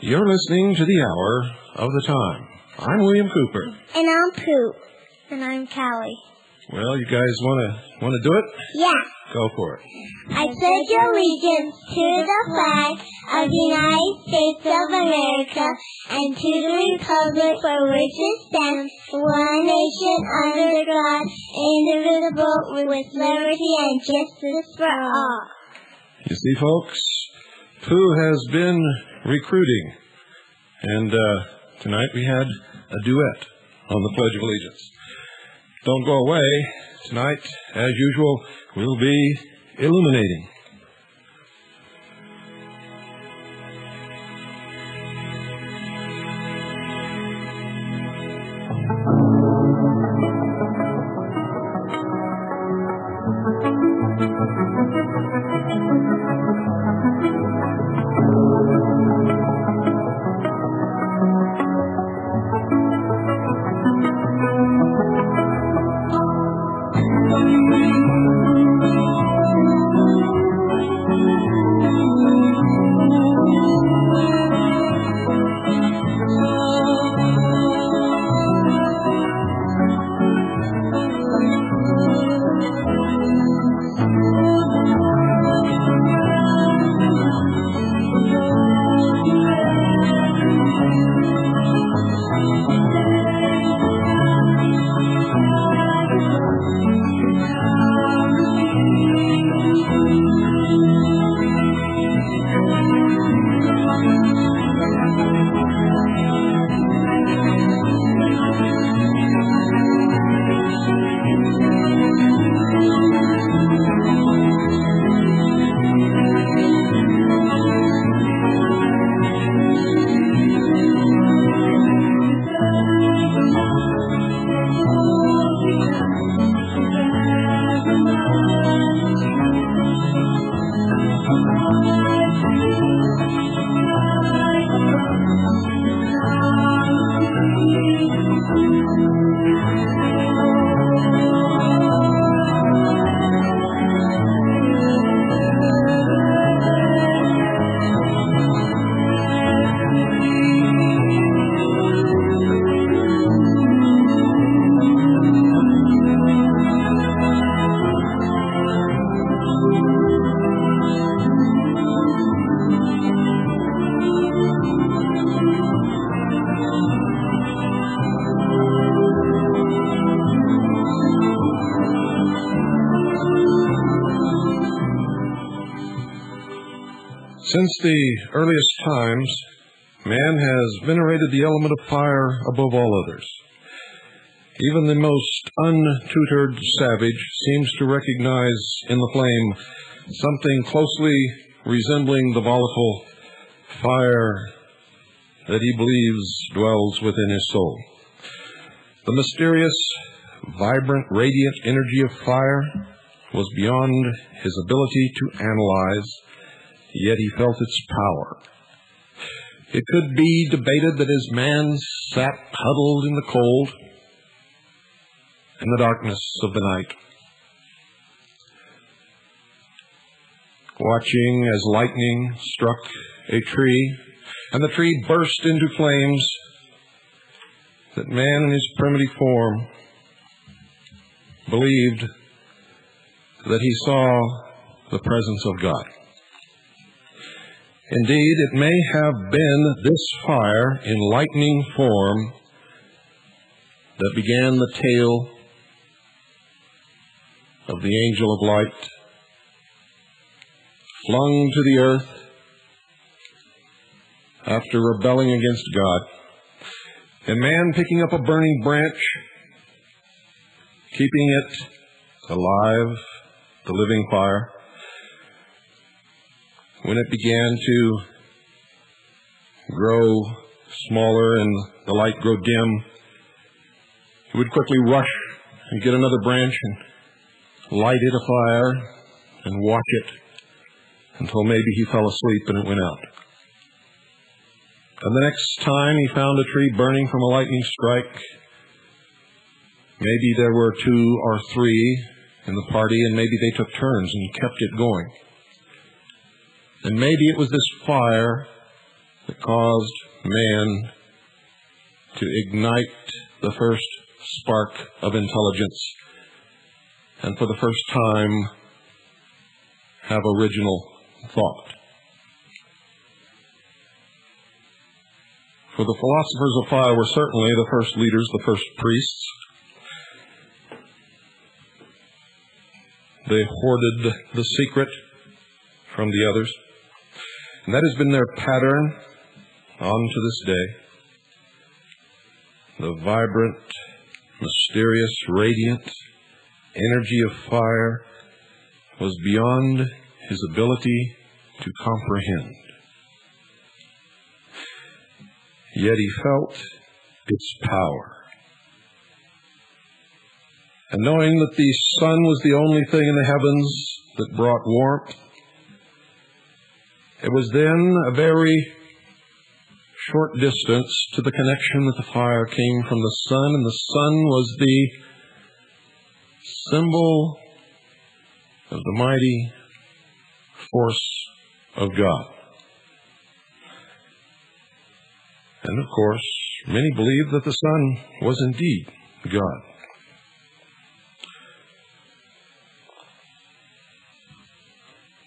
You're listening to the Hour of the Time. I'm William Cooper. And I'm Pooh. And I'm Callie. Well, you guys want to do it? Yeah. Go for it. I pledge allegiance to the flag of the United States of America and to the republic for which it stands, one nation under God, indivisible, with liberty and justice for all. You see, folks, Pooh has been recruiting, and tonight we had a duet on the Pledge of Allegiance. Don't go away. Tonight, as usual, we'll be illuminating. Since the earliest times, man has venerated the element of fire above all others. Even the most untutored savage seems to recognize in the flame something closely resembling the volatile fire that he believes dwells within his soul. The mysterious, vibrant, radiant energy of fire was beyond his ability to analyze, yet he felt its power. It could be debated that as man sat huddled in the cold, in the darkness of the night, watching as lightning struck a tree, and the tree burst into flames, that man in his primitive form believed that he saw the presence of God. Indeed, it may have been this fire in lightning form that began the tale of the angel of light, flung to the earth after rebelling against God, and man picking up a burning branch, keeping it alive, the living fire. When it began to grow smaller and the light grow dim, he would quickly rush and get another branch and light it afire and watch it until maybe he fell asleep and it went out. And the next time he found a tree burning from a lightning strike, maybe there were 2 or 3 in the party, and maybe they took turns and kept it going. And maybe it was this fire that caused man to ignite the first spark of intelligence and for the first time have original thought. For the philosophers of fire were certainly the first leaders, the first priests. They hoarded the secret from the others, and that has been their pattern on to this day. The vibrant, mysterious, radiant energy of fire was beyond his ability to comprehend. Yet he felt its power. And knowing that the sun was the only thing in the heavens that brought warmth, it was then a very short distance to the connection that the fire came from the sun, and the sun was the symbol of the mighty force of God. And of course, many believe that the sun was indeed God.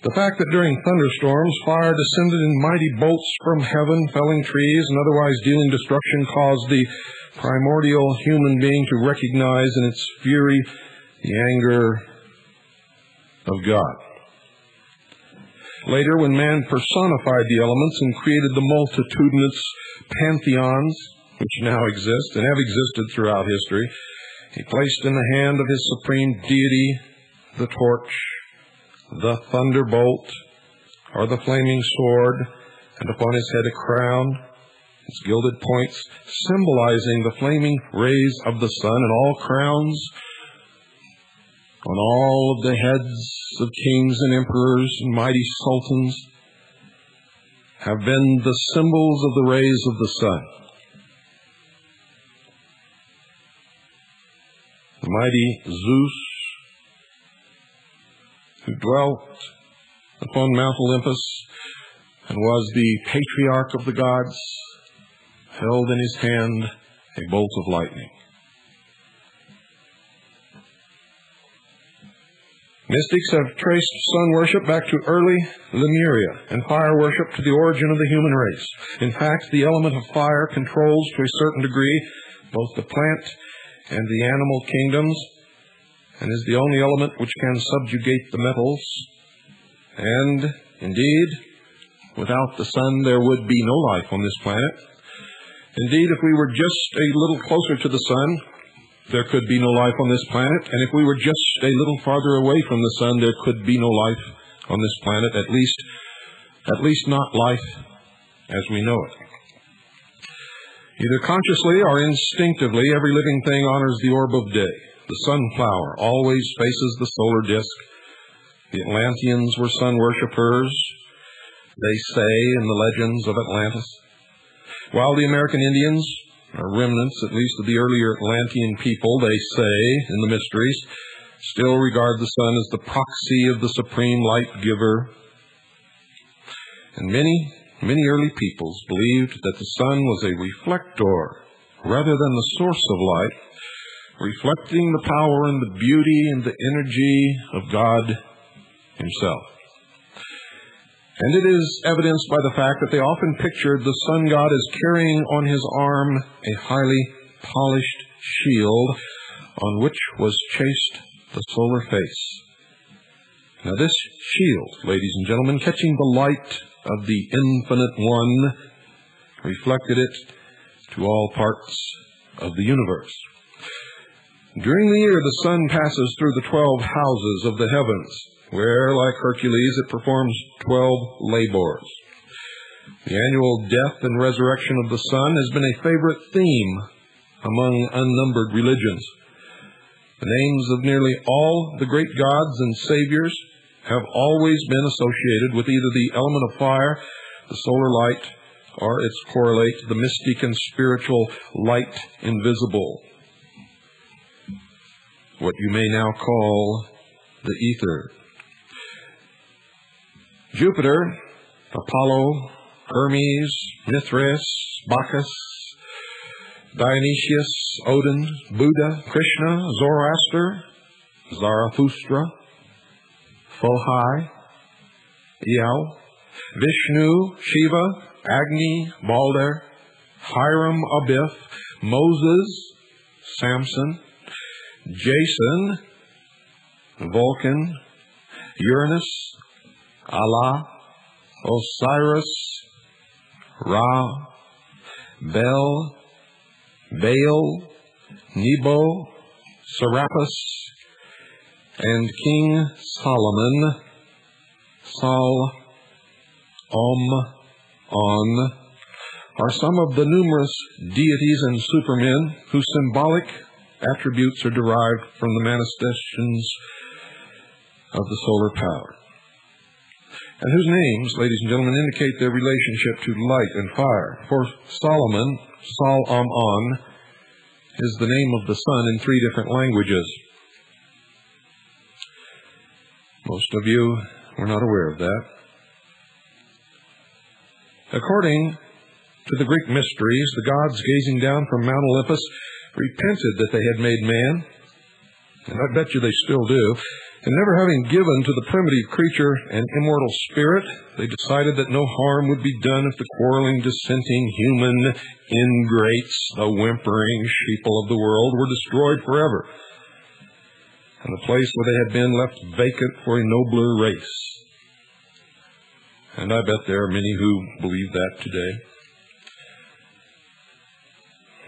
The fact that during thunderstorms, fire descended in mighty bolts from heaven, felling trees and otherwise dealing destruction, caused the primordial human being to recognize in its fury the anger of God. Later, when man personified the elements and created the multitudinous pantheons which now exist and have existed throughout history, he placed in the hand of his supreme deity the torch, the thunderbolt, or the flaming sword, and upon his head a crown, its gilded points symbolizing the flaming rays of the sun, and all crowns on all of the heads of kings and emperors and mighty sultans have been the symbols of the rays of the sun. The mighty Zeus, who dwelt upon Mount Olympus and was the patriarch of the gods, held in his hand a bolt of lightning. Mystics have traced sun worship back to early Lemuria and fire worship to the origin of the human race. In fact, the element of fire controls to a certain degree both the plant and the animal kingdoms, and is the only element which can subjugate the metals. And, indeed, without the sun there would be no life on this planet. Indeed, if we were just a little closer to the sun, there could be no life on this planet. And if we were just a little farther away from the sun, there could be no life on this planet, at least not life as we know it. Either consciously or instinctively, every living thing honors the orb of day. The sunflower always faces the solar disk. The Atlanteans were sun worshippers, they say in the legends of Atlantis. While the American Indians are remnants, at least of the earlier Atlantean people, they say in the mysteries, still regard the sun as the proxy of the supreme light giver. And many early peoples believed that the sun was a reflector rather than the source of light, reflecting the power and the beauty and the energy of God himself. And it is evidenced by the fact that they often pictured the sun god as carrying on his arm a highly polished shield on which was chased the solar face. Now this shield, ladies and gentlemen, catching the light of the infinite one, reflected it to all parts of the universe. During the year, the sun passes through the 12 houses of the heavens, where, like Hercules, it performs 12 labors. The annual death and resurrection of the sun has been a favorite theme among unnumbered religions. The names of nearly all the great gods and saviors have always been associated with either the element of fire, the solar light, or its correlate, the mystic and spiritual light invisible, what you may now call the ether. Jupiter, Apollo, Hermes, Mithras, Bacchus, Dionysius, Odin, Buddha, Krishna, Zoroaster, Zarathustra, Fohai, Eo, Vishnu, Shiva, Agni, Balder, Hiram Abiff, Moses, Samson, Jason, Vulcan, Uranus, Allah, Osiris, Ra, Bel, Baal, Nebo, Serapis, and King Solomon, Sol, On, are some of the numerous deities and supermen whose symbolic attributes are derived from the manifestations of the solar power, and whose names, ladies and gentlemen, indicate their relationship to light and fire. For Solomon, Sol-On, is the name of the sun in 3 different languages. Most of you were not aware of that. According to the Greek mysteries, the gods gazing down from Mount Olympus repented that they had made man, and I bet you they still do, and never having given to the primitive creature an immortal spirit, they decided that no harm would be done if the quarreling, dissenting human ingrates, the whimpering sheeple of the world, were destroyed forever, and the place where they had been left vacant for a nobler race. And I bet there are many who believe that today.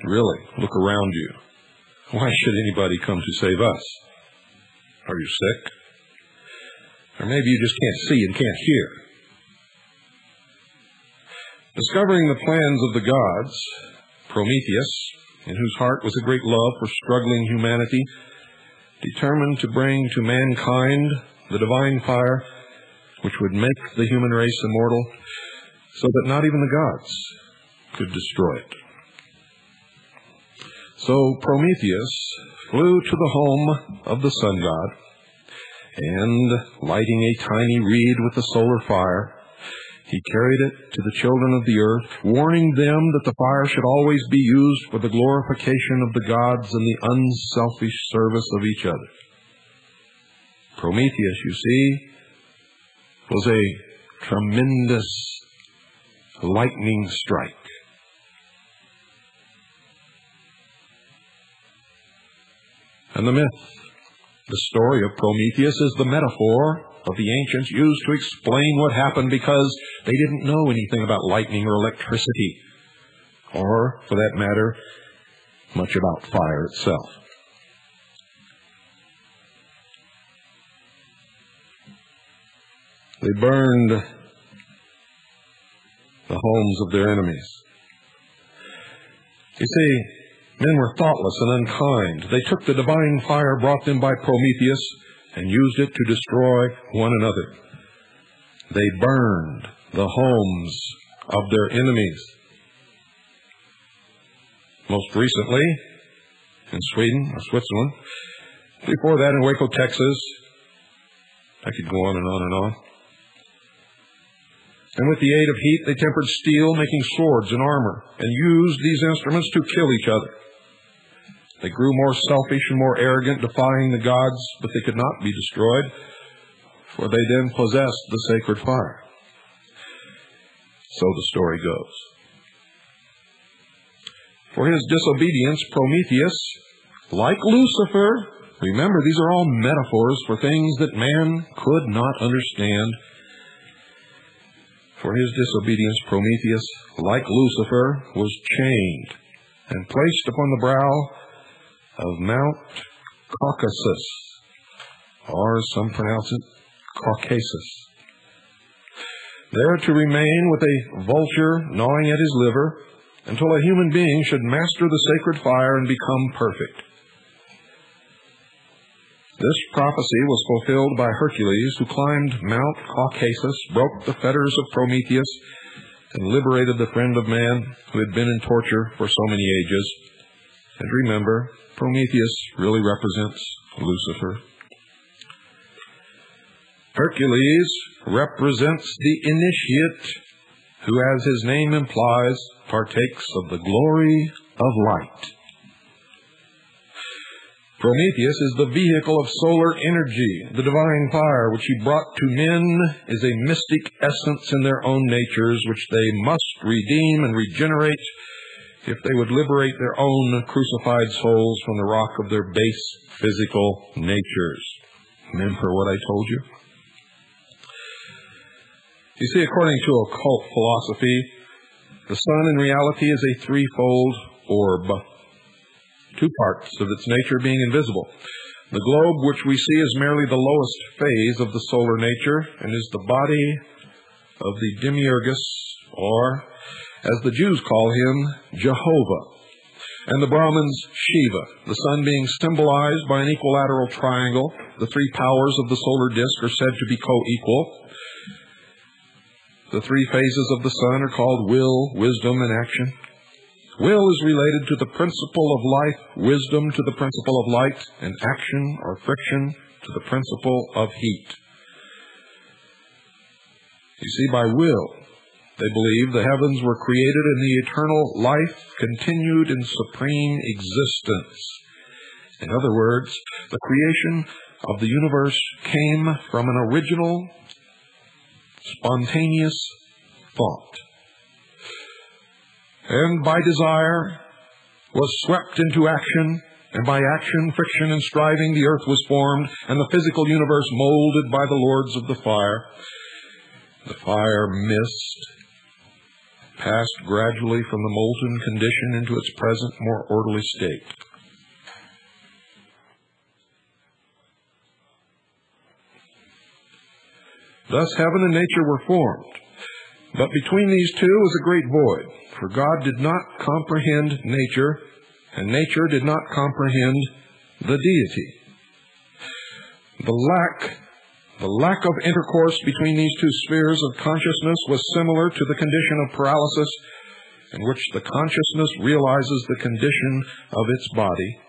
Really, look around you. Why should anybody come to save us? Are you sick? Or maybe you just can't see and can't hear. Discovering the plans of the gods, Prometheus, in whose heart was a great love for struggling humanity, determined to bring to mankind the divine fire which would make the human race immortal, so that not even the gods could destroy it. So Prometheus flew to the home of the sun god, and, lighting a tiny reed with the solar fire, he carried it to the children of the earth, warning them that the fire should always be used for the glorification of the gods and the unselfish service of each other. Prometheus, you see, was a tremendous lightning strike. And the myth, the story of Prometheus, is the metaphor of the ancients used to explain what happened because they didn't know anything about lightning or electricity, or, for that matter, much about fire itself. They burned the homes of their enemies. You see, men were thoughtless and unkind. They took the divine fire brought them by Prometheus and used it to destroy one another. They burned the homes of their enemies. Most recently, in Sweden or Switzerland. Before that, in Waco, Texas. I could go on and on and on. And with the aid of heat, they tempered steel, making swords and armor, and used these instruments to kill each other. They grew more selfish and more arrogant, defying the gods, but they could not be destroyed, for they then possessed the sacred fire. So the story goes. For his disobedience, Prometheus, like Lucifer, remember, these are all metaphors for things that man could not understand. For his disobedience, Prometheus, like Lucifer, was chained and placed upon the brow of Mount Caucasus, or some pronounce it Caucasus, there to remain with a vulture gnawing at his liver until a human being should master the sacred fire and become perfect. This prophecy was fulfilled by Hercules, who climbed Mount Caucasus, broke the fetters of Prometheus, and liberated the friend of man who had been in torture for so many ages. And remember, Prometheus really represents Lucifer. Hercules represents the initiate who, as his name implies, partakes of the glory of light. Prometheus is the vehicle of solar energy. The divine fire which he brought to men is a mystic essence in their own natures, which they must redeem and regenerate if they would liberate their own crucified souls from the rock of their base physical natures. Remember what I told you? You see, according to occult philosophy, the sun in reality is a threefold orb, two parts of its nature being invisible. The globe, which we see, is merely the lowest phase of the solar nature and is the body of the demiurgus, or, as the Jews call him, Jehovah, and the Brahmins, Shiva, the sun being symbolized by an equilateral triangle. The three powers of the solar disk are said to be co-equal. The three phases of the sun are called will, wisdom, and action. Will is related to the principle of life, wisdom to the principle of light, and action or friction to the principle of heat. You see, by will, they believe the heavens were created and the eternal life continued in supreme existence. In other words, the creation of the universe came from an original, spontaneous thought, and by desire was swept into action, and by action, friction, and striving the earth was formed, and the physical universe molded by the lords of the fire. The fire mist passed gradually from the molten condition into its present, more orderly state. Thus heaven and nature were formed. But between these two was a great void, for God did not comprehend nature, and nature did not comprehend the deity. The lack of intercourse between these two spheres of consciousness was similar to the condition of paralysis, in which the consciousness realizes the condition of its body,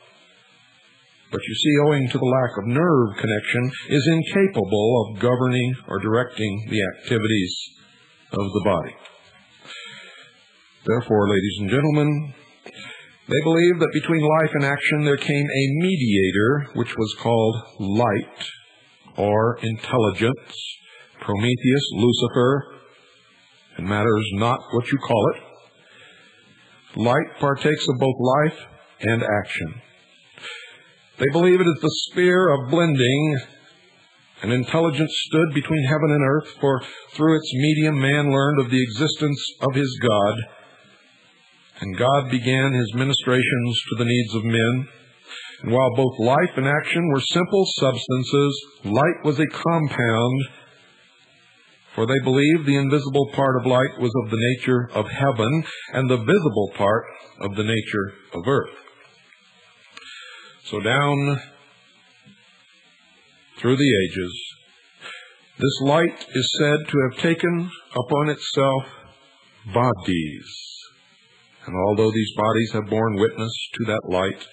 but you see, owing to the lack of nerve connection, is incapable of governing or directing the activities of the body. Therefore, ladies and gentlemen, they believe that between life and action there came a mediator, which was called light or intelligence, Prometheus, Lucifer. It matters not what you call it. Light partakes of both life and action. They believe it is the sphere of blending. An intelligence stood between heaven and earth, for through its medium man learned of the existence of his God, and God began his ministrations to the needs of men. And while both life and action were simple substances, light was a compound, for they believed the invisible part of light was of the nature of heaven, and the visible part of the nature of earth. So down through the ages, this light is said to have taken upon itself bodies. And although these bodies have borne witness to that light,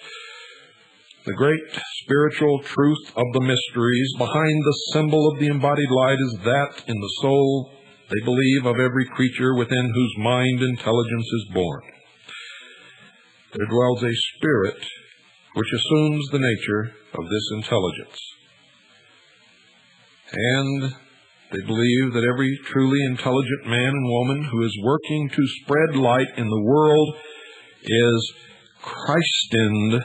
the great spiritual truth of the mysteries behind the symbol of the embodied light is that in the soul, they believe, of every creature within whose mind intelligence is born, there dwells a spirit which assumes the nature of this intelligence. And they believe that every truly intelligent man and woman who is working to spread light in the world is Christened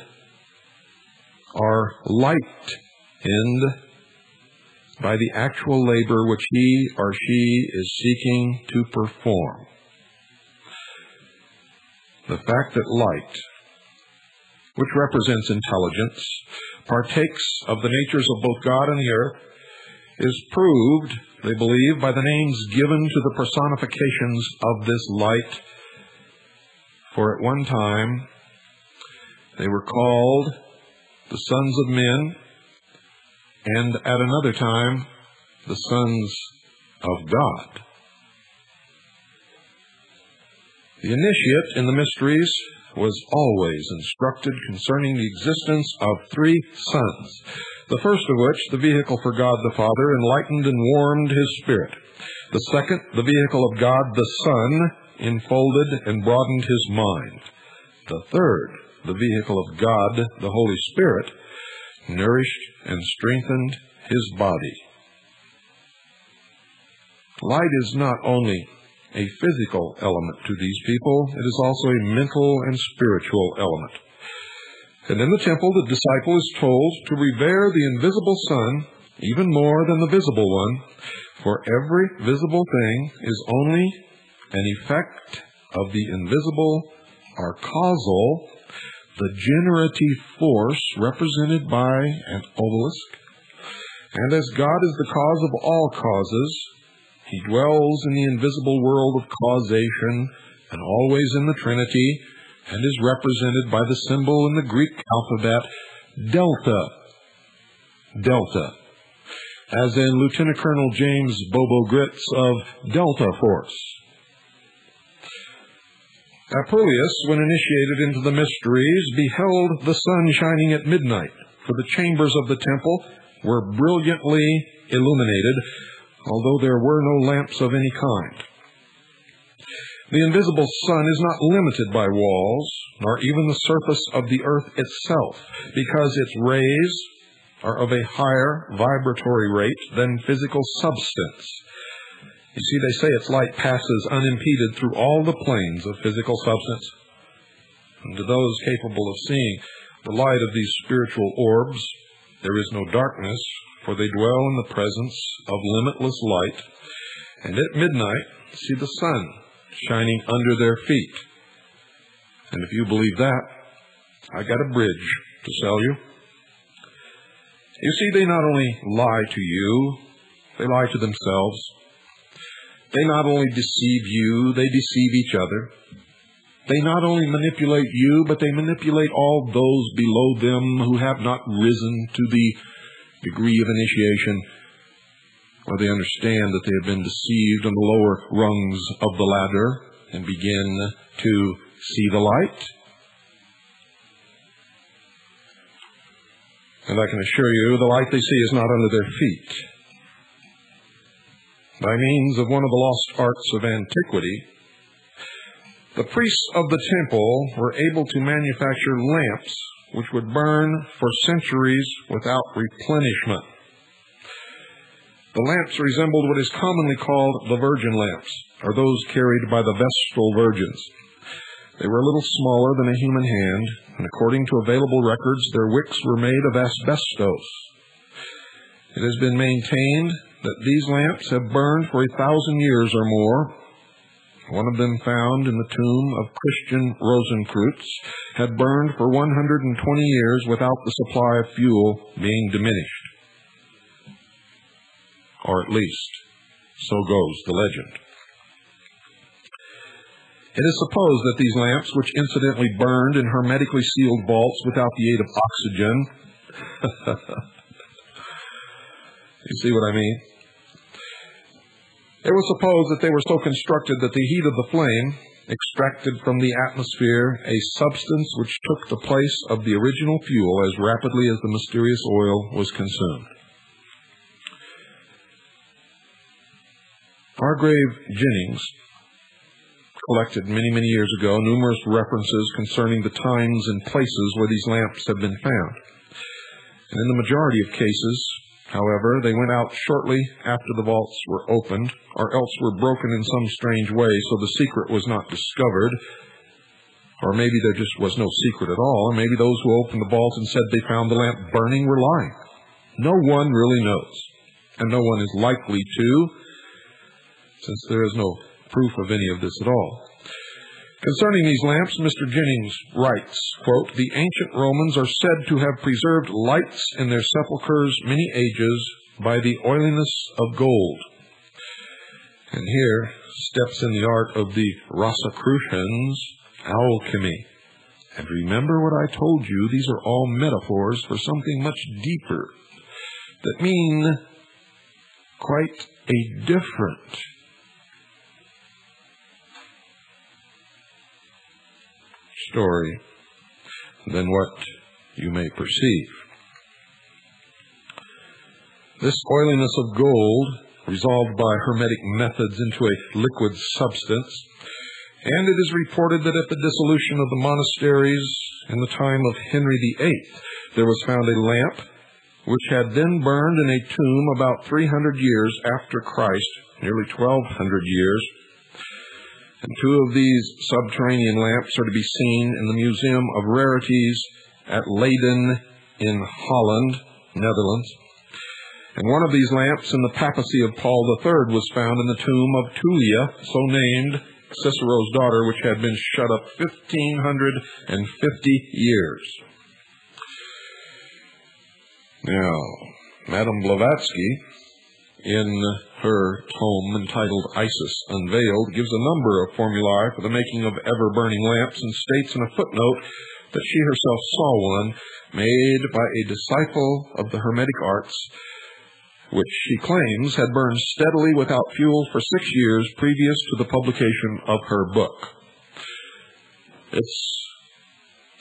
or lightened by the actual labor which he or she is seeking to perform. The fact that light, which represents intelligence, partakes of the natures of both God and the earth, is proved, they believe, by the names given to the personifications of this light. For at one time, they were called the sons of men, and at another time, the sons of God. The initiate in the mysteries was always instructed concerning the existence of three sons, the first of which, the vehicle for God the Father, enlightened and warmed his spirit. The second, the vehicle of God the Son, enfolded and broadened his mind. The third, the vehicle of God the Holy Spirit, nourished and strengthened his body. Light is not only a physical element to these people, it is also a mental and spiritual element. And in the temple, the disciple is told to revere the invisible Son even more than the visible one, for every visible thing is only an effect of the invisible or causal, the generative force represented by an obelisk. And as God is the cause of all causes, he dwells in the invisible world of causation and always in the Trinity, and is represented by the symbol in the Greek alphabet, delta. Delta. As in Lieutenant Colonel James Bobo Gritz of Delta Force. Apuleius, when initiated into the mysteries, beheld the sun shining at midnight, for the chambers of the temple were brilliantly illuminated, although there were no lamps of any kind. The invisible sun is not limited by walls, nor even the surface of the earth itself, because its rays are of a higher vibratory rate than physical substance. You see, they say its light passes unimpeded through all the planes of physical substance. And to those capable of seeing the light of these spiritual orbs, there is no darkness, for they dwell in the presence of limitless light, and at midnight see the sun shining under their feet. And if you believe that, I got a bridge to sell you. You see, they not only lie to you, they lie to themselves. They not only deceive you, they deceive each other. They not only manipulate you, but they manipulate all those below them who have not risen to the degree of initiation, or they understand that they have been deceived on the lower rungs of the ladder and begin to see the light. And I can assure you, the light they see is not under their feet. By means of one of the lost arts of antiquity, the priests of the temple were able to manufacture lamps which would burn for centuries without replenishment. The lamps resembled what is commonly called the virgin lamps, or those carried by the Vestal virgins. They were a little smaller than a human hand, and according to available records, their wicks were made of asbestos. It has been maintained that these lamps have burned for 1,000 years or more. One of them, found in the tomb of Christian Rosenkreutz, had burned for 120 years without the supply of fuel being diminished. Or at least, so goes the legend. It is supposed that these lamps, which incidentally burned in hermetically sealed vaults without the aid of oxygen, you see what I mean? It was supposed that they were so constructed that the heat of the flame extracted from the atmosphere a substance which took the place of the original fuel as rapidly as the mysterious oil was consumed. Hargrave Jennings collected many years ago numerous references concerning the times and places where these lamps have been found. And in the majority of cases, however, they went out shortly after the vaults were opened, or else were broken in some strange way so the secret was not discovered. Or maybe there just was no secret at all, or maybe those who opened the vault and said they found the lamp burning were lying. No one really knows, and no one is likely to, since there is no proof of any of this at all. Concerning these lamps, Mr. Jennings writes, quote, "The ancient Romans are said to have preserved lights in their sepulchres many ages by the oiliness of gold." And here steps in the art of the Rosicrucians, alchemy. And remember what I told you, these are all metaphors for something much deeper that mean quite a different story than what you may perceive. This oiliness of gold resolved by hermetic methods into a liquid substance. And it is reported that at the dissolution of the monasteries in the time of Henry VIII, there was found a lamp which had been burned in a tomb about 300 years after Christ, nearly 1,200 years. And two of these subterranean lamps are to be seen in the Museum of Rarities at Leiden in Holland, Netherlands. And one of these lamps in the papacy of Paul III was found in the tomb of Tullia, so named, Cicero's daughter, which had been shut up 1,550 years. Now, Madame Blavatsky, in her tome entitled Isis Unveiled, gives a number of formulae for the making of ever-burning lamps and states in a footnote that she herself saw one made by a disciple of the Hermetic arts, which she claims had burned steadily without fuel for 6 years previous to the publication of her book. It's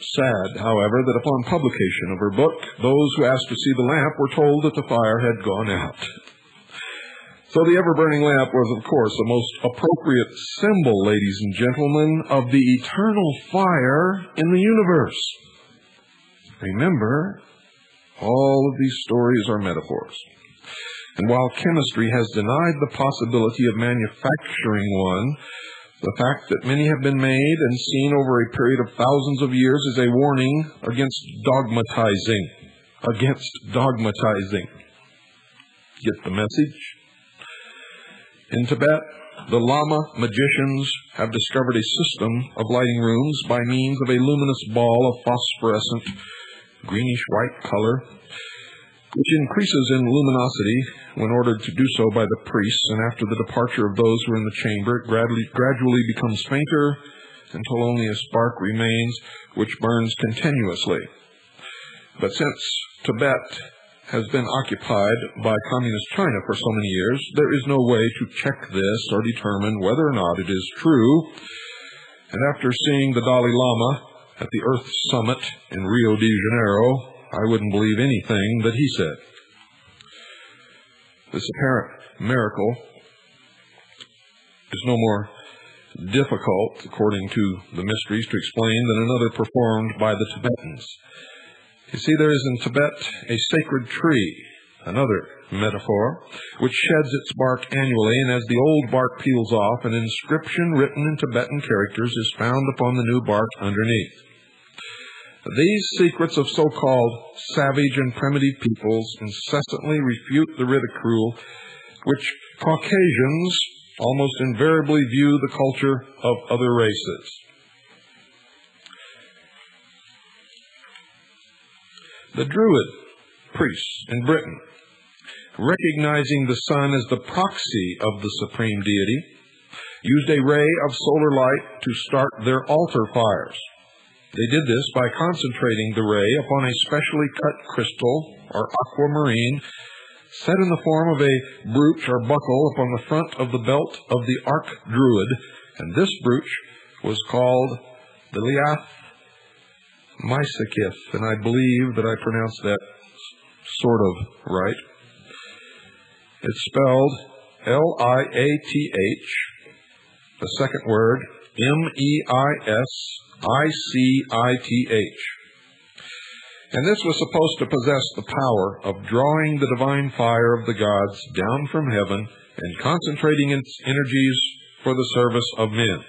sad, however, that upon publication of her book, those who asked to see the lamp were told that the fire had gone out. So the ever-burning lamp was, of course, a most appropriate symbol, ladies and gentlemen, of the eternal fire in the universe. Remember, all of these stories are metaphors. And while chemistry has denied the possibility of manufacturing one, the fact that many have been made and seen over a period of thousands of years is a warning against dogmatizing. Get the message? In Tibet, the Lama magicians have discovered a system of lighting rooms by means of a luminous ball of phosphorescent greenish-white color, which increases in luminosity when ordered to do so by the priests, and after the departure of those who are in the chamber, it gradually becomes fainter until only a spark remains, which burns continuously. But since Tibet has been occupied by communist China for so many years, there is no way to check this or determine whether or not it is true. And after seeing the Dalai Lama at the Earth Summit in Rio de Janeiro, I wouldn't believe anything that he said. This apparent miracle is no more difficult, according to the mysteries, to explain than another performed by the Tibetans. You see, there is in Tibet a sacred tree, another metaphor, which sheds its bark annually, and as the old bark peels off, an inscription written in Tibetan characters is found upon the new bark underneath. These secrets of so-called savage and primitive peoples incessantly refute the ridicule which Caucasians almost invariably view the culture of other races. The Druid priests in Britain, recognizing the sun as the proxy of the supreme deity, used a ray of solar light to start their altar fires. They did this by concentrating the ray upon a specially cut crystal or aquamarine set in the form of a brooch or buckle upon the front of the belt of the arch-druid, and this brooch was called the Liath Mysakith, and I believe that I pronounced that sort of right. It's spelled Liath, the second word, Meisicith. And this was supposed to possess the power of drawing the divine fire of the gods down from heaven and concentrating its energies for the service of men.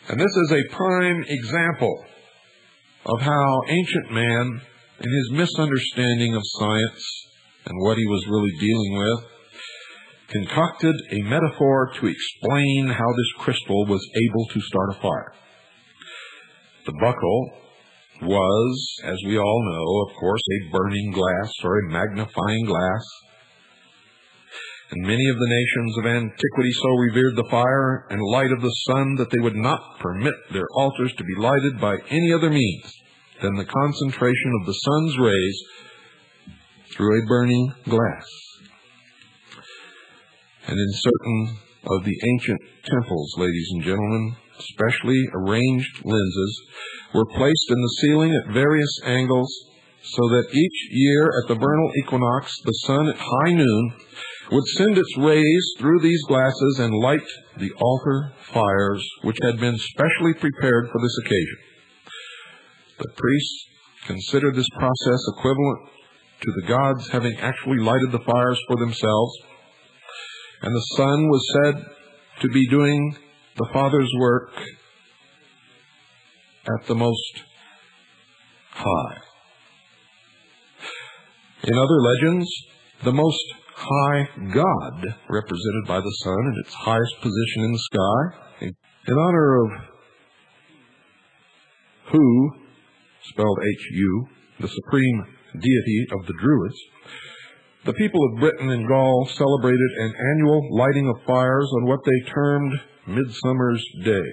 And this is a prime example of how ancient man, in his misunderstanding of science and what he was really dealing with, concocted a metaphor to explain how this crystal was able to start a fire. The buckle was, as we all know, of course, a burning glass or a magnifying glass. And many of the nations of antiquity so revered the fire and light of the sun that they would not permit their altars to be lighted by any other means than the concentration of the sun's rays through a burning glass. And in certain of the ancient temples, ladies and gentlemen, specially arranged lenses were placed in the ceiling at various angles so that each year at the vernal equinox, the sun at high noon would send its rays through these glasses and light the altar fires which had been specially prepared for this occasion. The priests considered this process equivalent to the gods having actually lighted the fires for themselves, and the Son was said to be doing the Father's work at the Most High. In other legends, the Most High God, represented by the sun in its highest position in the sky, in honor of Pooh, spelled H-U, the supreme deity of the Druids, the people of Britain and Gaul celebrated an annual lighting of fires on what they termed Midsummer's Day.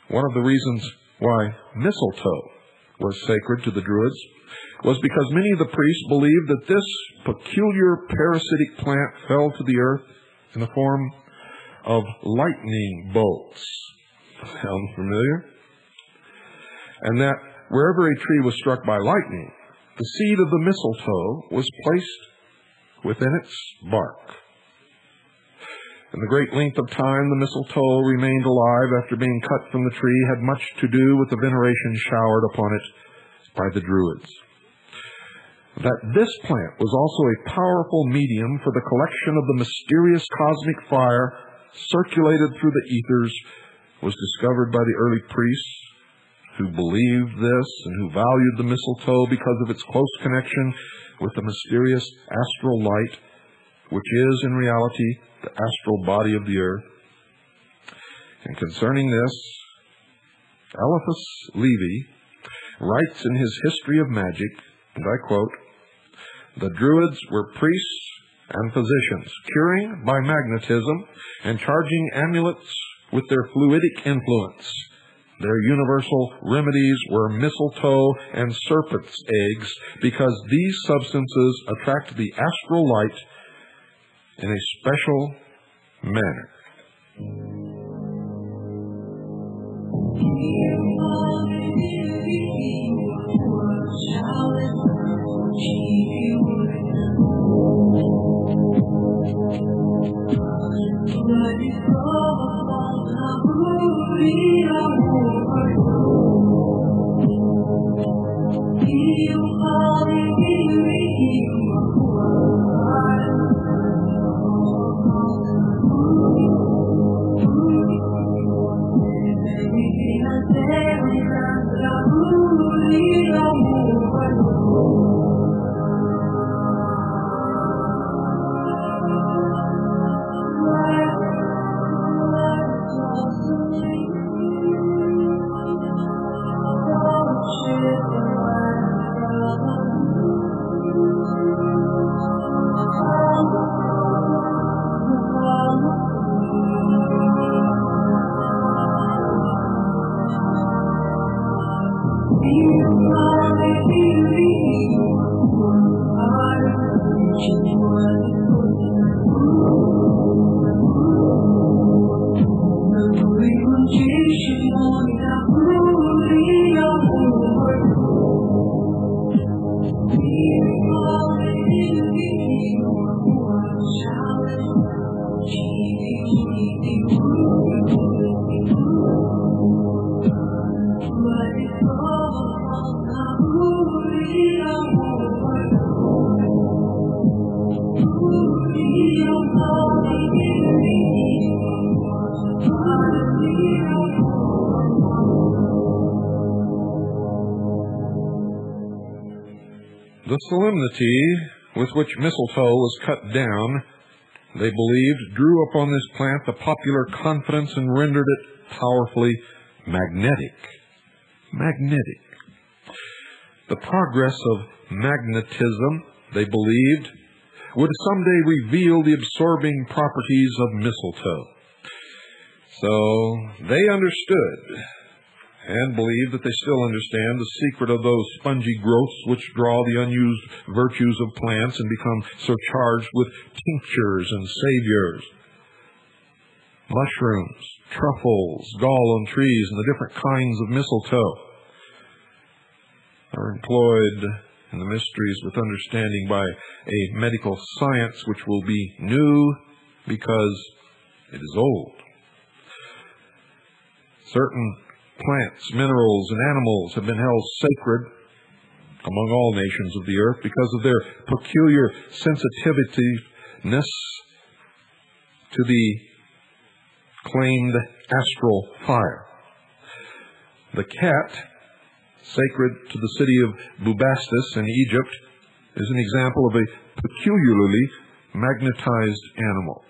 One of the reasons why mistletoe was sacred to the Druids was because many of the priests believed that this peculiar parasitic plant fell to the earth in the form of lightning bolts. Sound familiar? And that wherever a tree was struck by lightning, the seed of the mistletoe was placed within its bark. In the great length of time the mistletoe remained alive after being cut from the tree had much to do with the veneration showered upon it by the Druids. That this plant was also a powerful medium for the collection of the mysterious cosmic fire circulated through the ethers was discovered by the early priests, who believed this and who valued the mistletoe because of its close connection with the mysterious astral light, which is in reality the astral body of the earth. And concerning this, Eliphas Levi writes in his History of Magic, and I quote, "The Druids were priests and physicians, curing by magnetism and charging amulets with their fluidic influence. Their universal remedies were mistletoe and serpent's eggs, because these substances attract the astral light in a special manner." The solemnity with which mistletoe was cut down, they believed, drew upon this plant the popular confidence and rendered it powerfully magnetic. Magnetic. The progress of magnetism, they believed, would someday reveal the absorbing properties of mistletoe. So they understood and believe that they still understand the secret of those spongy growths which draw the unused virtues of plants and become so charged with tinctures and saviors. Mushrooms, truffles, gall on trees, and the different kinds of mistletoe are employed and the mysteries with understanding by a medical science which will be new because it is old. Certain plants, minerals, and animals have been held sacred among all nations of the earth because of their peculiar sensitiveness to the claimed astral fire. The cat, sacred to the city of Bubastis in Egypt, is an example of a peculiarly magnetized animal.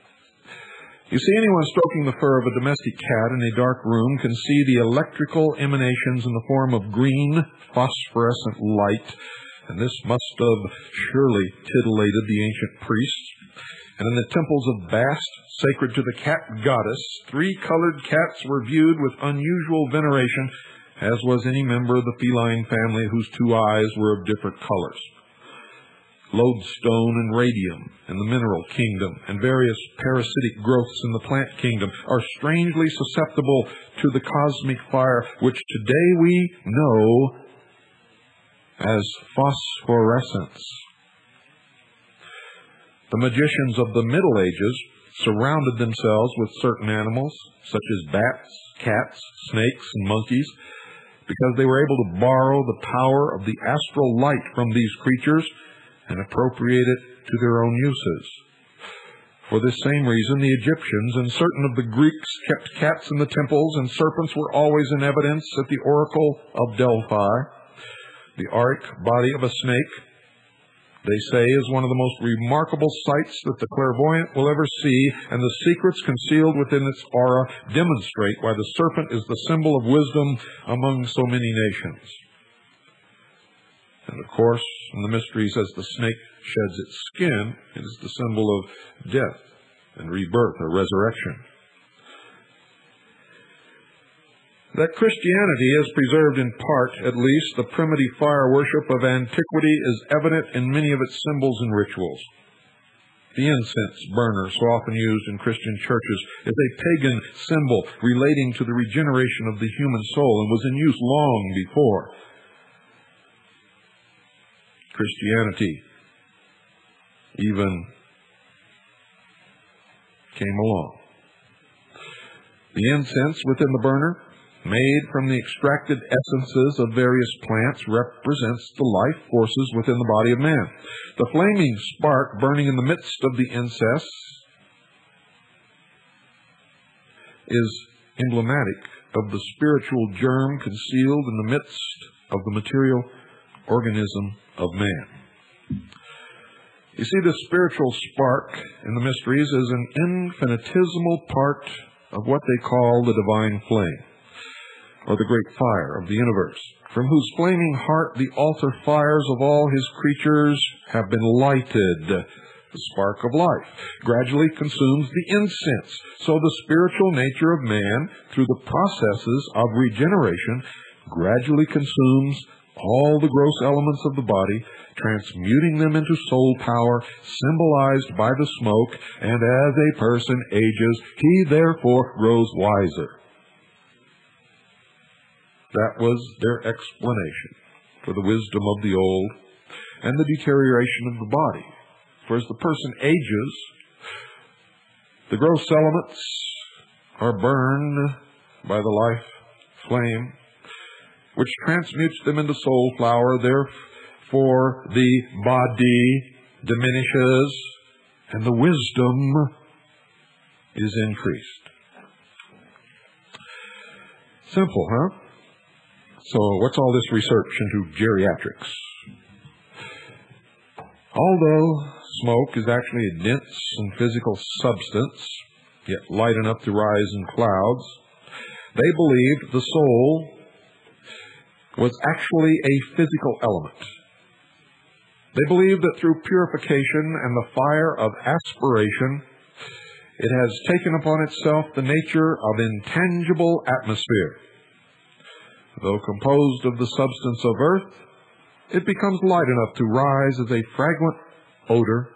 You see, anyone stroking the fur of a domestic cat in a dark room can see the electrical emanations in the form of green phosphorescent light, and this must have surely titillated the ancient priests. And in the temples of Bast, sacred to the cat goddess, 3 colored cats were viewed with unusual veneration, as was any member of the feline family whose 2 eyes were of different colors. Lodestone and radium in the mineral kingdom and various parasitic growths in the plant kingdom are strangely susceptible to the cosmic fire, which today we know as phosphorescence. The magicians of the Middle Ages surrounded themselves with certain animals, such as bats, cats, snakes, and monkeys, because they were able to borrow the power of the astral light from these creatures and appropriate it to their own uses. For this same reason, the Egyptians and certain of the Greeks kept cats in the temples, and serpents were always in evidence at the oracle of Delphi. The auric body of a snake, they say, is one of the most remarkable sights that the clairvoyant will ever see, and the secrets concealed within its aura demonstrate why the serpent is the symbol of wisdom among so many nations. And of course, in the mysteries, as the snake sheds its skin, it is the symbol of death and rebirth or resurrection. That Christianity has preserved in part, at least, the primitive fire worship of antiquity is evident in many of its symbols and rituals. The incense burner, so often used in Christian churches, is a pagan symbol relating to the regeneration of the human soul and was in use long before Christianity even came along. The incense within the burner, made from the extracted essences of various plants, represents the life forces within the body of man. The flaming spark burning in the midst of the incense is emblematic of the spiritual germ concealed in the midst of the material organism of man. You see, the spiritual spark in the mysteries is an infinitesimal part of what they call the divine flame, or the great fire of the universe, from whose flaming heart the altar fires of all his creatures have been lighted. The spark of life gradually consumes the incense, so the spiritual nature of man, through the processes of regeneration, gradually consumes all the gross elements of the body, transmuting them into soul power, symbolized by the smoke, and as a person ages, he therefore grows wiser. That was their explanation for the wisdom of the old and the deterioration of the body. For as the person ages, the gross elements are burned by the life flame, which transmutes them into soul flower. Therefore, the body diminishes and the wisdom is increased. Simple, huh? So what's all this research into geriatrics? Although smoke is actually a dense and physical substance, yet light enough to rise in clouds, they believed the soul was actually a physical element. They believed that through purification and the fire of aspiration, it has taken upon itself the nature of intangible atmosphere. Though composed of the substance of earth, it becomes light enough to rise as a fragrant odor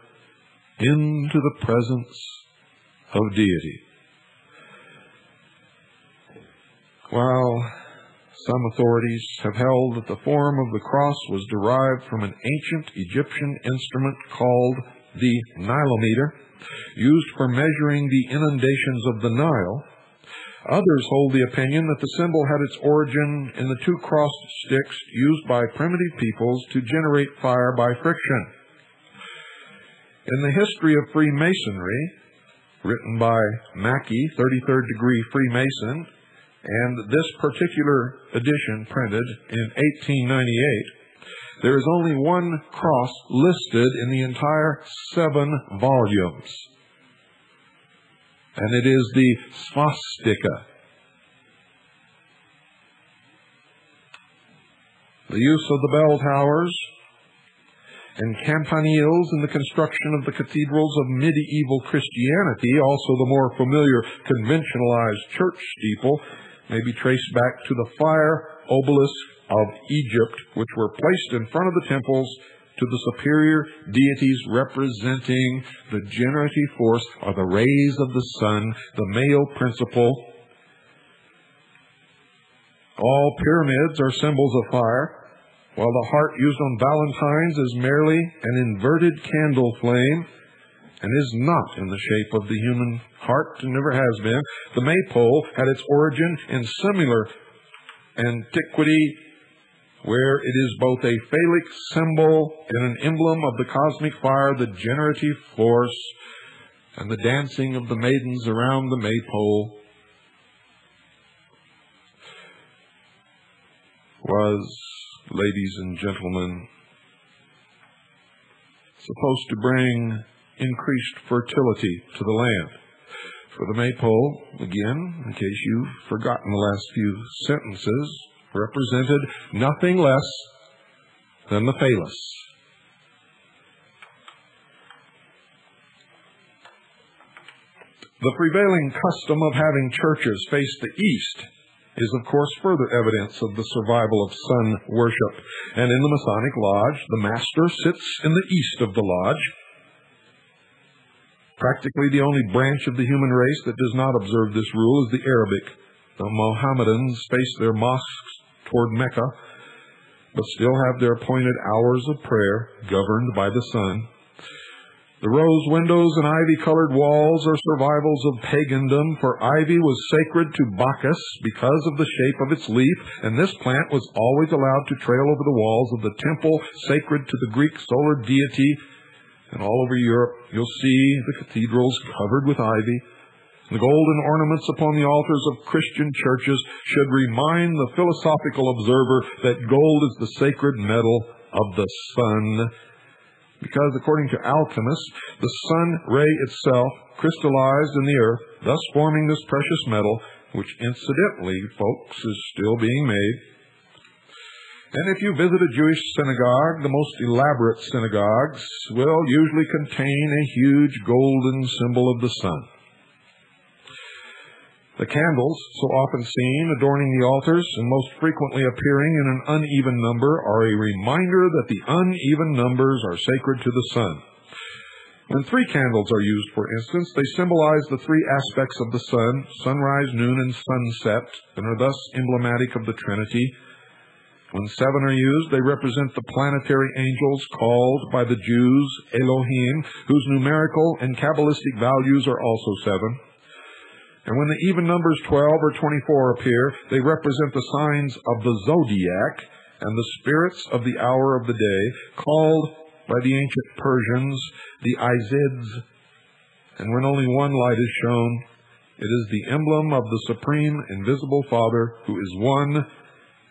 into the presence of deity. While Some authorities have held that the form of the cross was derived from an ancient Egyptian instrument called the Nilometer, used for measuring the inundations of the Nile. Others hold the opinion that the symbol had its origin in the two crossed sticks used by primitive peoples to generate fire by friction. In the History of Freemasonry, written by Mackey, 33rd degree Freemason, and this particular edition printed in 1898, there is only one cross listed in the entire 7 volumes. And it is the swastika. The use of the bell towers and campaniles in the construction of the cathedrals of medieval Christianity, also the more familiar conventionalized church steeple, may be traced back to the fire obelisks of Egypt, which were placed in front of the temples to the superior deities representing the generative force or the rays of the sun, the male principle. All pyramids are symbols of fire, while the heart used on Valentine's is merely an inverted candle flame and is not in the shape of the human heart and never has been. The maypole had its origin in similar antiquity, where it is both a phallic symbol and an emblem of the cosmic fire, the generative force, and the dancing of the maidens around the maypole was, ladies and gentlemen, supposed to bring increased fertility to the land. For the maypole, again, in case you've forgotten the last few sentences, represented nothing less than the phallus. The prevailing custom of having churches face the east is, of course, further evidence of the survival of sun worship. And in the Masonic Lodge, the master sits in the east of the lodge. Practically the only branch of the human race that does not observe this rule is the Arabic. The Mohammedans face their mosques toward Mecca, but still have their appointed hours of prayer governed by the sun. The rose windows and ivy-colored walls are survivals of pagandom, for ivy was sacred to Bacchus because of the shape of its leaf, and this plant was always allowed to trail over the walls of the temple sacred to the Greek solar deity. And all over Europe, you'll see the cathedrals covered with ivy. The golden ornaments upon the altars of Christian churches should remind the philosophical observer that gold is the sacred metal of the sun, because according to alchemists, the sun ray itself crystallized in the earth, thus forming this precious metal, which incidentally, folks, is still being made. And if you visit a Jewish synagogue, the most elaborate synagogues will usually contain a huge golden symbol of the sun. The candles, so often seen adorning the altars and most frequently appearing in an uneven number, are a reminder that the uneven numbers are sacred to the sun. When 3 candles are used, for instance, they symbolize the 3 aspects of the sun, sunrise, noon, and sunset, and are thus emblematic of the Trinity. When 7 are used, they represent the planetary angels called by the Jews Elohim, whose numerical and Kabbalistic values are also 7. And when the even numbers 12 or 24 appear, they represent the signs of the zodiac and the spirits of the hour of the day, called by the ancient Persians the Izids. And when only one light is shown, it is the emblem of the Supreme Invisible Father, who is one,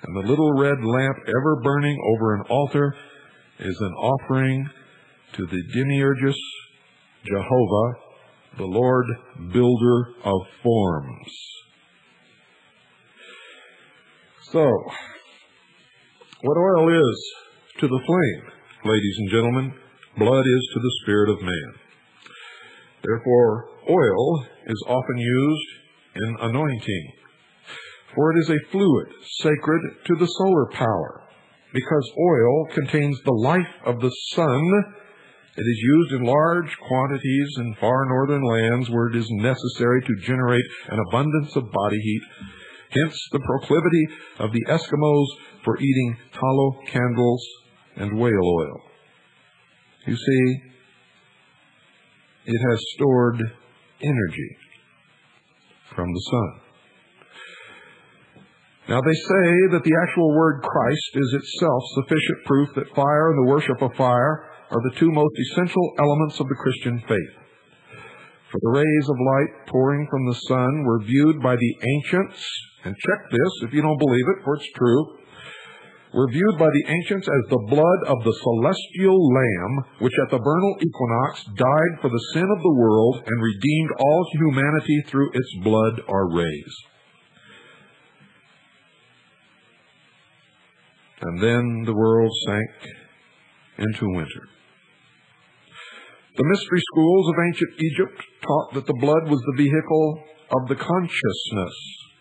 and the little red lamp ever burning over an altar is an offering to the Demiurgus Jehovah, the Lord builder of forms. So, what oil is to the flame, ladies and gentlemen, blood is to the spirit of man. Therefore, oil is often used in anointing, for it is a fluid sacred to the solar power. Because oil contains the life of the sun, it is used in large quantities in far northern lands where it is necessary to generate an abundance of body heat. Hence the proclivity of the Eskimos for eating tallow candles and whale oil. You see, it has stored energy from the sun. Now they say that the actual word Christ is itself sufficient proof that fire and the worship of fire are the two most essential elements of the Christian faith. For the rays of light pouring from the sun were viewed by the ancients, and check this if you don't believe it, for it's true, were viewed by the ancients as the blood of the celestial Lamb, which at the vernal equinox died for the sin of the world and redeemed all humanity through its blood or rays. And then the world sank into winter. The mystery schools of ancient Egypt taught that the blood was the vehicle of the consciousness.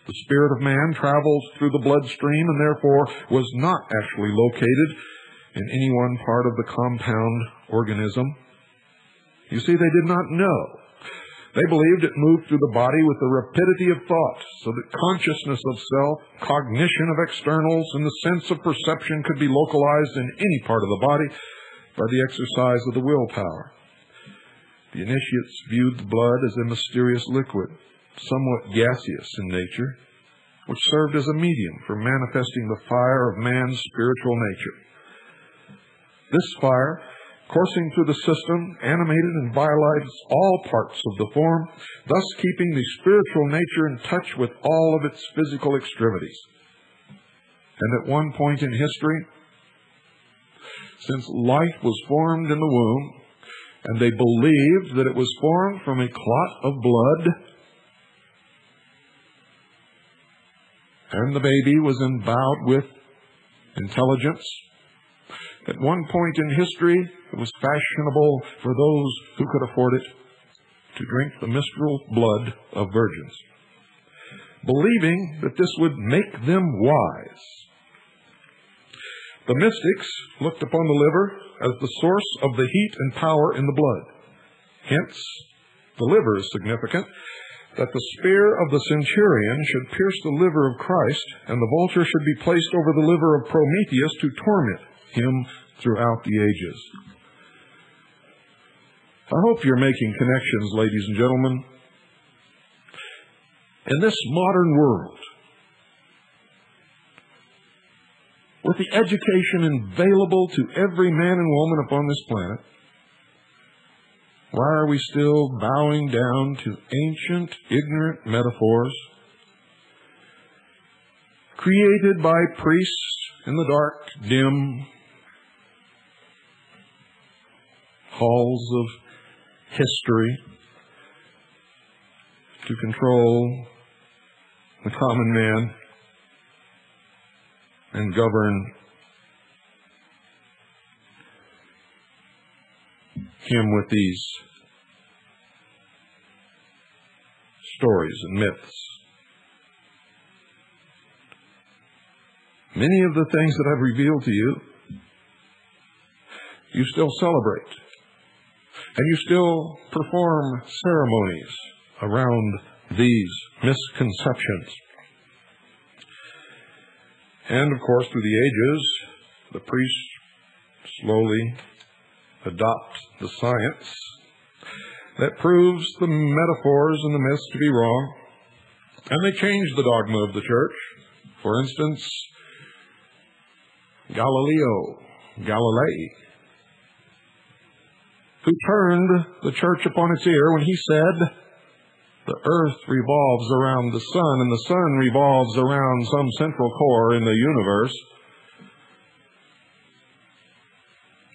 The spirit of man travels through the bloodstream and therefore was not actually located in any one part of the compound organism. You see, they did not know. They believed it moved through the body with the rapidity of thought, so that consciousness of self, cognition of externals, and the sense of perception could be localized in any part of the body by the exercise of the willpower. The initiates viewed the blood as a mysterious liquid, somewhat gaseous in nature, which served as a medium for manifesting the fire of man's spiritual nature. This fire, coursing through the system, animated and vitalized all parts of the form, thus keeping the spiritual nature in touch with all of its physical extremities. And at one point in history, since life was formed in the womb, and they believed that it was formed from a clot of blood, and the baby was endowed with intelligence. At one point in history, it was fashionable for those who could afford it to drink the menstrual blood of virgins, believing that this would make them wise. The mystics looked upon the liver as the source of the heat and power in the blood. Hence, the liver is significant, that the spear of the centurion should pierce the liver of Christ, and the vulture should be placed over the liver of Prometheus to torment him throughout the ages. I hope you're making connections, ladies and gentlemen. In this modern world, with the education available to every man and woman upon this planet, why are we still bowing down to ancient, ignorant metaphors created by priests in the dark, dim halls of history to control the common man and govern him with these stories and myths? Many of the things that I've revealed to you, you still celebrate. And you still perform ceremonies around these misconceptions. And, of course, through the ages, the priests slowly adopt the science that proves the metaphors and the myths to be wrong. And they change the dogma of the church. For instance, Galilei, who turned the church upon its ear when he said, the earth revolves around the sun, and the sun revolves around some central core in the universe.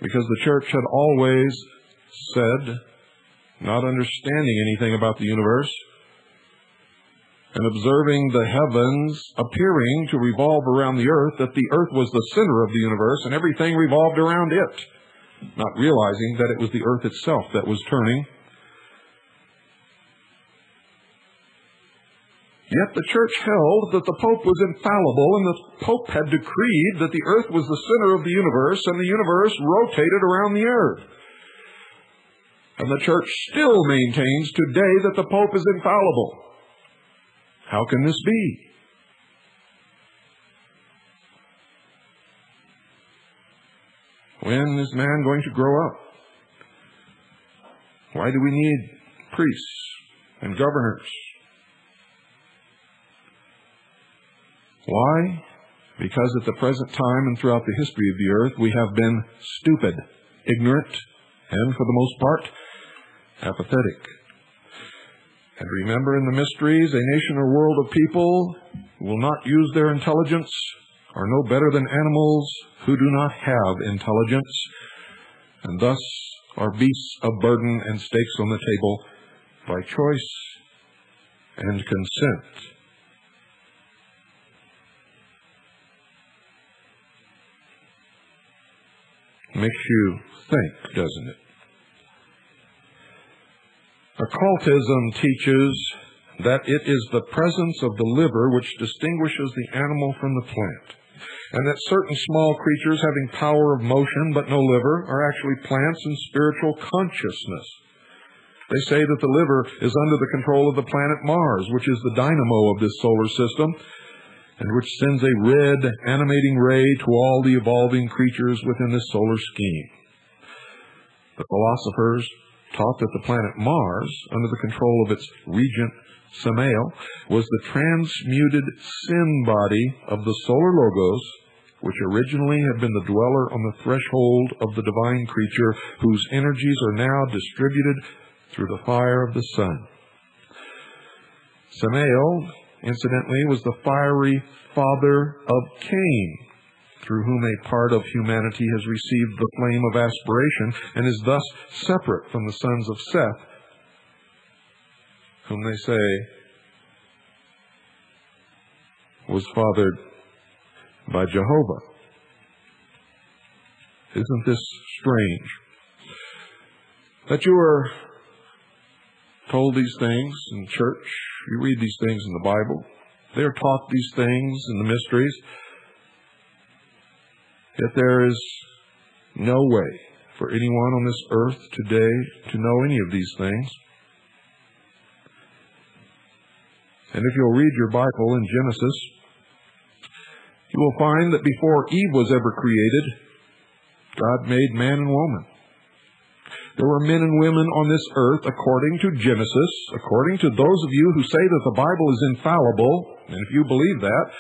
Because the church had always said, not understanding anything about the universe, and observing the heavens appearing to revolve around the earth, that the earth was the center of the universe and everything revolved around it, not realizing that it was the earth itself that was turning. Yet the church held that the Pope was infallible, and the Pope had decreed that the earth was the center of the universe, and the universe rotated around the earth. And the church still maintains today that the Pope is infallible. How can this be? When is man going to grow up? Why do we need priests and governors? Why? Because at the present time and throughout the history of the earth, we have been stupid, ignorant, and for the most part, apathetic. And remember, in the mysteries, a nation or world of people who will not use their intelligence are no better than animals who do not have intelligence, and thus are beasts of burden and stakes on the table by choice and consent. Makes you think, doesn't it? Occultism teaches that it is the presence of the liver which distinguishes the animal from the plant, and that certain small creatures having power of motion but no liver are actually plants in spiritual consciousness. They say that the liver is under the control of the planet Mars, which is the dynamo of this solar system, and which sends a red, animating ray to all the evolving creatures within this solar scheme. The philosophers taught that the planet Mars, under the control of its regent Samael, was the transmuted sin body of the solar logos, which originally had been the dweller on the threshold of the divine creature, whose energies are now distributed through the fire of the sun. Samael, incidentally, was the fiery father of Cain, through whom a part of humanity has received the flame of aspiration and is thus separate from the sons of Seth, whom they say was fathered by Jehovah. Isn't this strange? That you are told these things in church, you read these things in the Bible, they are taught these things in the mysteries, yet there is no way for anyone on this earth today to know any of these things. And if you'll read your Bible in Genesis, you will find that before Eve was ever created, God made man and woman. There were men and women on this earth according to Genesis, according to those of you who say that the Bible is infallible, and if you believe that,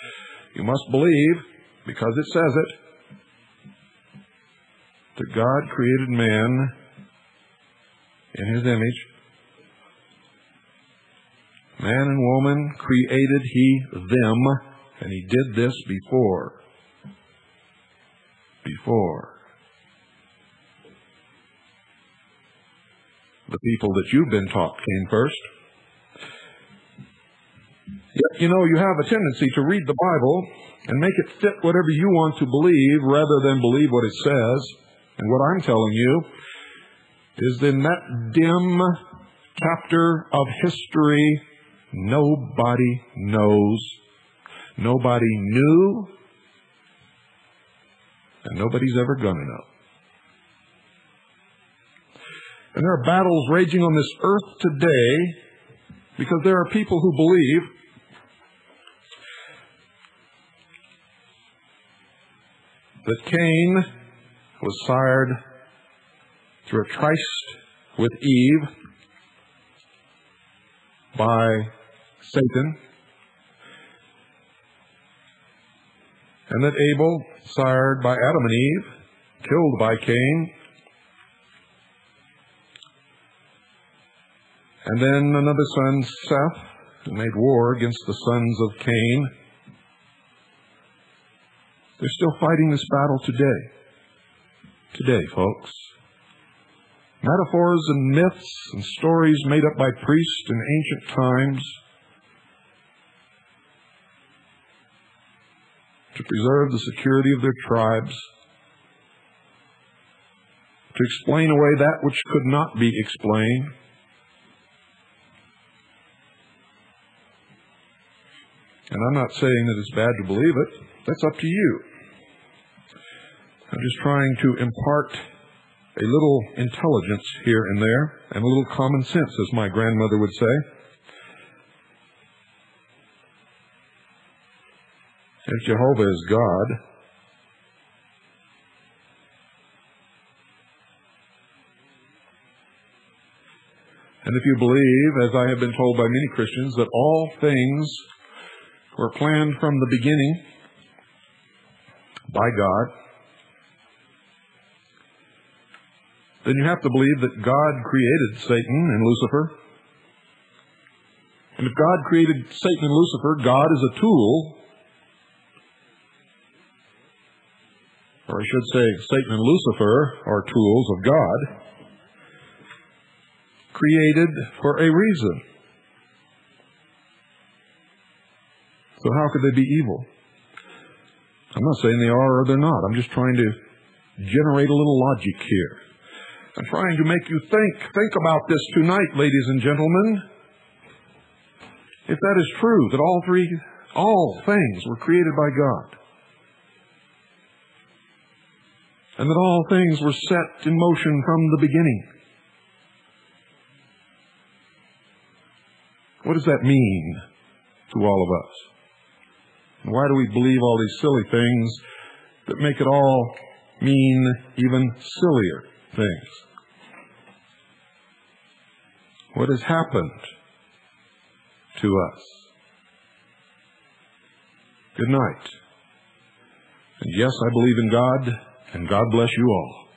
you must believe, because it says it, that God created man in His image. Man and woman created He them, and He did this before. The people that you've been taught came first. Yet, you know, you have a tendency to read the Bible and make it fit whatever you want to believe rather than believe what it says. And what I'm telling you is in that dim chapter of history, nobody knows, nobody knew, and nobody's ever going to know. And there are battles raging on this earth today because there are people who believe that Cain was sired through a tryst with Eve by Satan, and that Abel, sired by Adam and Eve, killed by Cain, and then another son, Seth, who made war against the sons of Cain. They're still fighting this battle today. Today, folks. Metaphors and myths and stories made up by priests in ancient times to preserve the security of their tribes, to explain away that which could not be explained. And I'm not saying that it's bad to believe it. That's up to you. I'm just trying to impart a little intelligence here and there, and a little common sense, as my grandmother would say. If Jehovah is God, And if you believe, as I have been told by many Christians, that all things were planned from the beginning by God, then you have to believe that God created Satan and Lucifer. And if God created Satan and Lucifer, God is a tool, or I should say Satan and Lucifer are tools of God, created for a reason. So how could they be evil? I'm not saying they are or they're not. I'm just trying to generate a little logic here. I'm trying to make you think about this tonight, ladies and gentlemen. If that is true, that all things were created by God, and that all things were set in motion from the beginning, what does that mean to all of us? And why do we believe all these silly things that make it all mean even sillier things? What has happened to us? Good night. And yes, I believe in God, and God bless you all.